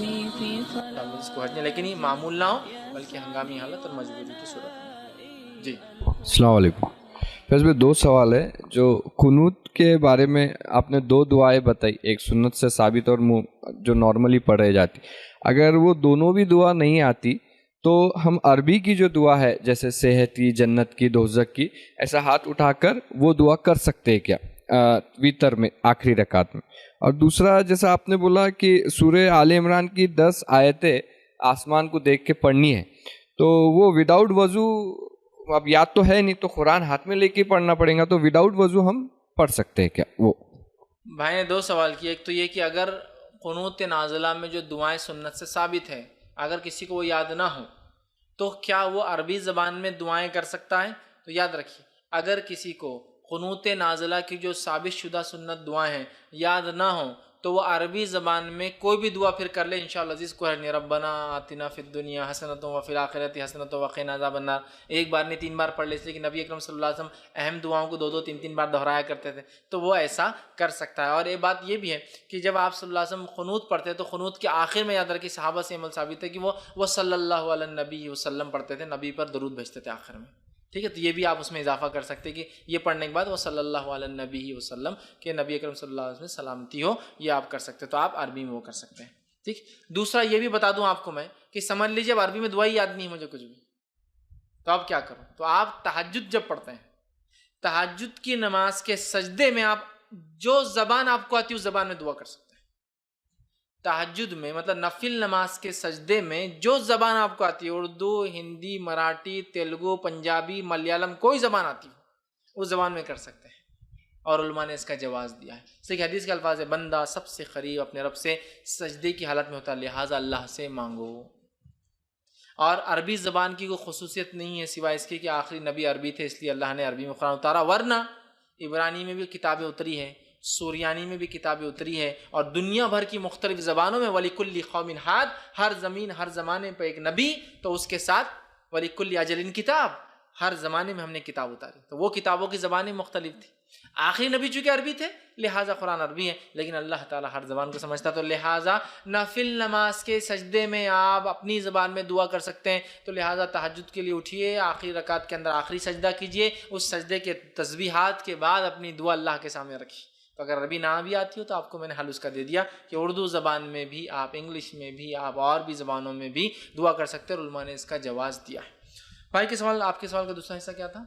اس کو ہٹنے، لیکن یہ معمول نہ ہو بلکہ ہنگامی حالت اور مجبوری کی صورت میں. جی السلام علیکم. فیض بھائی 2 سوال ہے. جو قنوت کے بارے میں آپ نے 2 دعائیں بتائی، ایک سنت سے ثابت اور جو نارملی پڑھے جاتی، اگر وہ دونوں بھی دعا نہیں آتی تو ہم عربی کی جو دعا ہے جیسے صحت کی، جنت کی، دوزخ کی، ایسا ہاتھ اٹھا کر وہ دعا کر سکتے ہیں کیا ویتر میں آخری رکعت میں؟ اور دوسرا، جیسا آپ نے بولا کہ سورہ آل عمران کی 10 آیتیں آسمان کو دیکھ کے پڑھنی ہے، تو وہ وداؤٹ وضو اب یاد تو ہے نہیں تو قرآن ہاتھ میں لے کے پڑھنا پڑے گا، تو وداؤٹ وضو ہم پڑھ سکتے ہیں کیا وہ؟ بھائی نے 2 سوال کیے. ایک تو یہ کہ اگر قنوت نازلہ میں جو دعائیں سنت سے ثابت ہیں اگر کسی کو وہ یاد نہ ہو تو کیا وہ عربی زبان میں دعائیں کر سکتا ہے؟ تو یاد رکھیے، اگر کسی کو قنوت نازلہ کی جو ثابت شدہ سنت دعائیں ہیں یاد نہ ہوں تو وہ عربی زبان میں کوئی بھی دعا پھر کر لے انشاءاللہ عزیز کو ہے. ربنا آتنا فی الدنیا حسنۃ وفی الآخرۃ حسنۃ وقنا عذاب النار ایک بار نہیں 3 بار پڑھ لے، اس لیے کہ نبی اکرم صلی اللہ علیہ وسلم اہم دعاؤں کو 2 3 بار دہرایا کرتے تھے، تو وہ ایسا کر سکتا ہے. اور ایک بات یہ بھی ہے کہ جب آپ صلی اللہ علیہ وسلم قنوت پڑھتے ہیں تو قنوت کے آخر میں یاد رکھیں صحابہ سے عمل ثابت ہے کہ وہ صلی اللہ علیہ النبی وسلم پڑھتے تھے، نبی پر درود بھیجتے تھے آخر میں. ٹھیک ہے، تو یہ بھی آپ اس میں اضافہ کر سکتے کہ یہ پڑھنے کے بعد وہ صلی اللہ علیہ النبی وسلم کہ نبی اکرم صلی اللہ علیہ وسلم سلامتی ہو، یہ آپ کر سکتے، تو آپ عربی میں وہ کر سکتے ہیں. ٹھیک. دوسرا یہ بھی بتا دوں آپ کو میں کہ سمجھ لیجیے اب عربی میں دعا ہی یاد نہیں مجھے کچھ بھی، تو آپ کیا کرو؟ تو آپ تہجد جب پڑھتے ہیں، تہجد کی نماز کے سجدے میں آپ جو زبان آپ کو آتی ہے اس زبان میں دعا کر سکتے ہیں. تہجد میں مطلب نفل نماز کے سجدے میں جو زبان آپ کو آتی ہے، اردو، ہندی، مراٹھی، تیلگو، پنجابی، ملیالم، کوئی زبان آتی ہو اس زبان میں کر سکتے ہیں. اور علماء نے اس کا جواز دیا ہے. اس لیے کہ حدیث کے الفاظ ہے بندہ سب سے قریب اپنے رب سے سجدے کی حالت میں ہوتا ہے، لہٰذا اللہ سے مانگو. اور عربی زبان کی کوئی خصوصیت نہیں ہے سوائے اس کے کہ آخری نبی عربی تھے اس لیے اللہ نے عربی میں قرآن اتارا، ورنہ عبرانی میں بھی کتابیں اتری ہیں، سوریانی میں بھی کتابیں اتری ہے، اور دنیا بھر کی مختلف زبانوں میں وَلِكُلِّ قَوْمٍ ہاد، ہر زمین ہر زمانے پہ ایک نبی تو اس کے ساتھ وَلِكُلِّ أَجَلٍ کتاب، ہر زمانے میں ہم نے کتاب اتاری، تو وہ کتابوں کی زبانیں مختلف تھی. آخری نبی چونکہ عربی تھے لہٰذا قرآن عربی ہے، لیکن اللہ تعالیٰ ہر زبان کو سمجھتا تو لہٰذا نفل نماز کے سجدے میں آپ اپنی زبان میں دعا کر سکتے ہیں. تو لہٰذا تہجد کے لیے اٹھیے، آخری رکعت کے اندر آخری سجدہ کیجئے، اس سجدے کے تسبیحات کے بعد اپنی دعا اللہ کے سامنے رکھیے. تو اگر عربی نہ بھی آتی ہو تو آپ کو میں نے حل اس کا دے دیا کہ اردو زبان میں بھی آپ، انگلش میں بھی آپ، اور بھی زبانوں میں بھی دعا کر سکتے ہیں، اور علماء نے اس کا جواز دیا ہے. بھائی کے سوال، آپ کے سوال کا دوسرا حصہ کیا تھا؟